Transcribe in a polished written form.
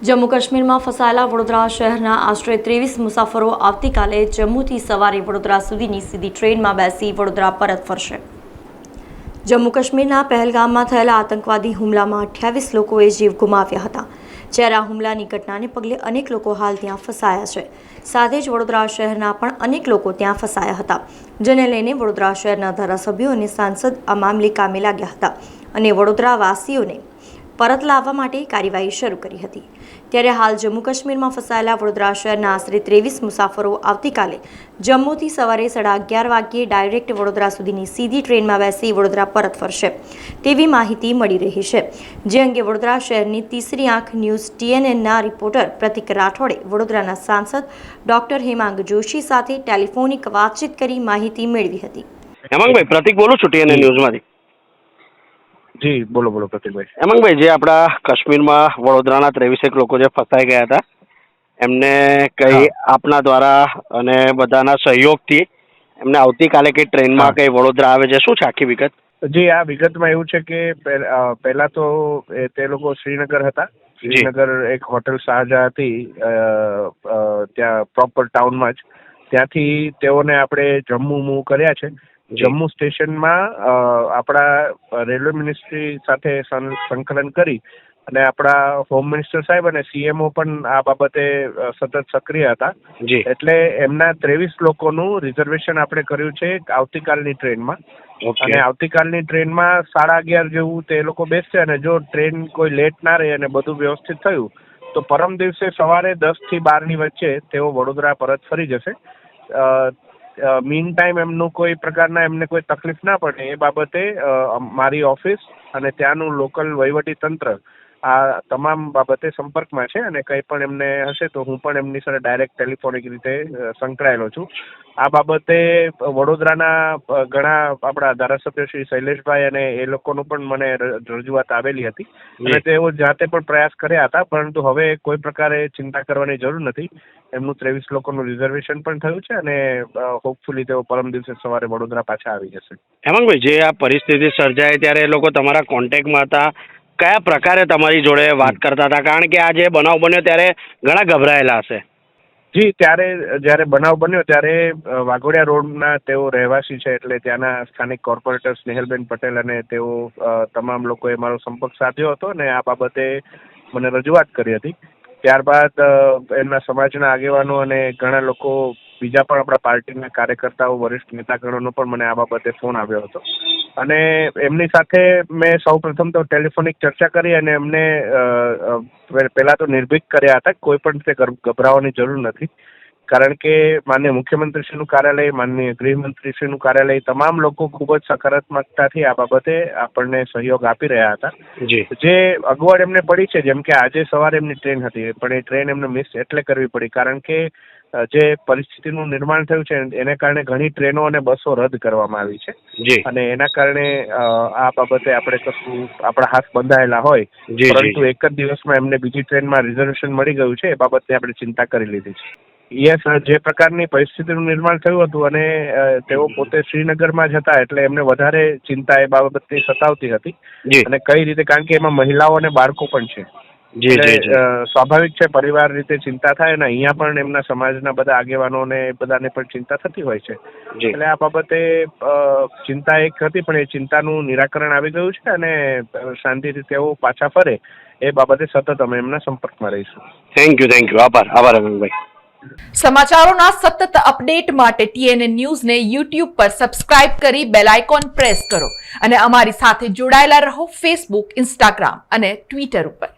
જમ્મુ કાશ્મીરમાં ફસાયેલા વડોદરા શહેરના આશરે 23 મુસાફરો આવતીકાલે જમ્મુથી સવારે વડોદરા સુધીની સીધી ટ્રેનમાં બેસી વડોદરા પરત ફરશે। જમ્મુ કાશ્મીરના પહેલગામમાં થયેલા આતંકવાદી હુમલામાં 28 લોકોએ જીવ ગુમાવ્યા હતા, જ્યારે આ હુમલાની ઘટનાને પગલે અનેક લોકો હાલ ત્યાં ફસાયા છે। સાથે જ વડોદરા શહેરના પણ અનેક લોકો ત્યાં ફસાયા હતા, જેને લઈને વડોદરા શહેરના ધારાસભ્યો અને સાંસદ આ મામલે કામે લાગ્યા હતા અને વડોદરાવાસીઓને પરત લાવવા માટે કાર્યવાહી શરૂ કરી હતી। ત્યારે હાલ જમ્મુ કાશ્મીરમાં ફસાયેલા વડોદરા શહેરના આશરે 23 મુસાફરો આવતીકાલે જમ્મુથી સવારે 11:30 વાગ્યે ડાયરેક્ટ વડોદરા સુધીની સીધી ટ્રેનમાં બેસી વડોદરા પરત ફરશે તેવી માહિતી મળી રહી છે, જે અંગે વડોદરા શહેરની તીસરી આંખ ન્યૂઝ TNNના રિપોર્ટર પ્રતિક રાઠોડે વડોદરાના સાંસદ ડોક્ટર હેમાંગ જોશી સાથે ટેલિફોનિક વાતચીત કરી માહિતી મેળવી હતી। હેમાંગભાઈ, પ્રતિક બોલું છું TNN ન્યૂઝમાંથી। જી બોલો પ્રતિકભાઈ। હેમાંગભાઈ, જે આપણા કાશ્મીરમાં વડોદરાના 23 લોકો જે ફસાઈ ગયા હતા, એમને કઈ આપના દ્વારા અને બધાના સહયોગથી એમને આવતીકાલે કઈ ટ્રેનમાં કઈ વડોદરા આવે છે, શું છે આખી વિગત? જી, આ વિગતમાં એવું છે કે પહેલા તો તે લોકો શ્રીનગર હતા। શ્રીનગર એક હોટેલ શાહજહાં હતી, ત્યાં પ્રોપર ટાઉનમાં જ, ત્યાંથી તેઓને આપણે જમ્મુ મૂવ કર્યા છે। જમ્મુ સ્ટેશનમાં આપણા રેલવે મિનિસ્ટ્રી સાથે સંકલન કરી અને આપણા હોમ મિનિસ્ટર સાહેબ અને CMO પણ આ બાબતે સતત સક્રિય હતા। એટલે એમના 23 લોકોનું રિઝર્વેશન આપણે કર્યું છે આવતીકાલની ટ્રેનમાં, અને આવતીકાલની ટ્રેનમાં 11:30 જેવું તે લોકો બેસશે, અને જો ટ્રેન કોઈ લેટ ના રહે અને બધું વ્યવસ્થિત થયું તો પરમ દિવસે સવારે 10 થી 12 ની વચ્ચે તેઓ વડોદરા પરત ફરી જશે। મીન ટાઈમ એમનું કોઈ પ્રકારના એમને કોઈ તકલીફ ના પડે એ બાબતે મારી ઓફિસ અને ત્યાંનું લોકલ વહીવટી તંત્ર આ તમામ બાબતે સંપર્કમાં છે, અને કંઈ પણ એમને હશે તો હું પણ એમની સાથે ડાયરેક્ટ ટેલિફોનિક રીતે સંકળાયેલો છું। આ બાબતે વડોદરાના ઘણા આપણા ધારાસભ્ય શ્રી શૈલેષભાઈ અને એ લોકોનું પણ મને રજૂઆત આવેલી હતી, અને તેઓ જાતે પણ પ્રયાસ કર્યા હતા, પરંતુ હવે કોઈ પ્રકારે ચિંતા કરવાની જરૂર નથી। એમનું 23 લોકોનું રિઝર્વેશન પણ થયું છે, અને હોપફુલી તેઓ પરમ દિવસે સવારે વડોદરા પાછા આવી જશે। હેમાંગભાઈ, જે આ પરિસ્થિતિ સર્જાય ત્યારે એ લોકો તમારા કોન્ટેક્ટમાં હતા, કયા પ્રકારે તમારી જોડે વાત કરતા હતા? કારણ કે આ જે બનાવ બન્યો ત્યારે ઘણા ગભરાયેલા હશે। જી, જ્યારે બનાવ બન્યો ત્યારે વાઘોડિયા રોડના તેઓ રહેવાસી છે, એટલે ત્યાંના સ્થાનિક કોર્પોરેટર સ્નેહલબેન પટેલ અને તેઓ તમામ લોકોએ મારો સંપર્ક સાધ્યો હતો અને આ બાબતે મને રજૂઆત કરી હતી। ત્યારબાદ એમના સમાજના આગેવાનો અને ઘણા લોકો બીજા પણ આપણા પાર્ટીના કાર્યકર્તાઓ, વરિષ્ઠ નેતાગણોનો પણ મને આ બાબતે ફોન આવ્યો હતો, અને એમની સાથે મેં સૌપ્રથમ તો ટેલિફોનિક ચર્ચા કરી અને એમને પહેલા તો નિર્ભીક કર્યા હતા, કોઈ પણ રીતે ગભરાવાની જરૂર નથી, કારણ કે માનનીય મુખ્યમંત્રીશ્રીનું કાર્યાલય, માનનીય ગૃહમંત્રીશ્રીનું કાર્યાલય, તમામ લોકો ખૂબ જ સકારાત્મકતાથી આ બાબતે આપણને સહયોગ આપી રહ્યા હતા। જે અગવડ એમને પડી છે, જેમ કે આજે સવારે એમની ટ્રેન હતી, પણ એ ટ્રેન એમને મિસ એટલે કરવી પડી કારણ કે જે પરિસ્થિતિનું નિર્માણ થયું છે એને કારણે ઘણી ટ્રેનો અને બસો રદ કરવામાં આવી છે, અને એના કારણે આ બાબતે આપણે કશું આપણા હાથ બંધાયેલા હોય, પરંતુ એક જ દિવસમાં એમને બીજી ટ્રેનમાં રિઝર્વેશન મળી ગયું છે, એ બાબતે આપણે ચિંતા કરી લીધી છે। યસ, જે પ્રકારની પરિસ્થિતિનું નિર્માણ થયું હતું અને તેઓ પોતે શ્રીનગરમાં જ હતા, એટલે એમને વધારે ચિંતા એ બાબતની સતાવતી હતી, અને કઈ રીતે, કારણ કે એમાં મહિલાઓ અને બાળકો પણ છે, એટલે સ્વાભાવિક છે પરિવાર રીતે ચિંતા થાય, અને અહીંયા પણ એમના સમાજના બધા આગેવાનોને બધાને પણ ચિંતા થતી હોય છે, એટલે આ બાબતે ચિંતા એક હતી, પણ એ ચિંતાનું નિરાકરણ આવી ગયું છે, અને શાંતિથી તેઓ પાછા ફરે એ બાબતે સતત અમે એમના સંપર્કમાં રહીશું। થેન્ક યુ, આભાર હેમાંગભાઈ। સમાચારોના સતત અપડેટ માટે TNN ન્યૂઝને YouTube પર સબસ્ક્રાઇબ કરી બેલ આઇકોન પ્રેસ કરો, અને અમારી સાથે જોડાયેલા રહો Facebook, Instagram અને Twitter ઉપર।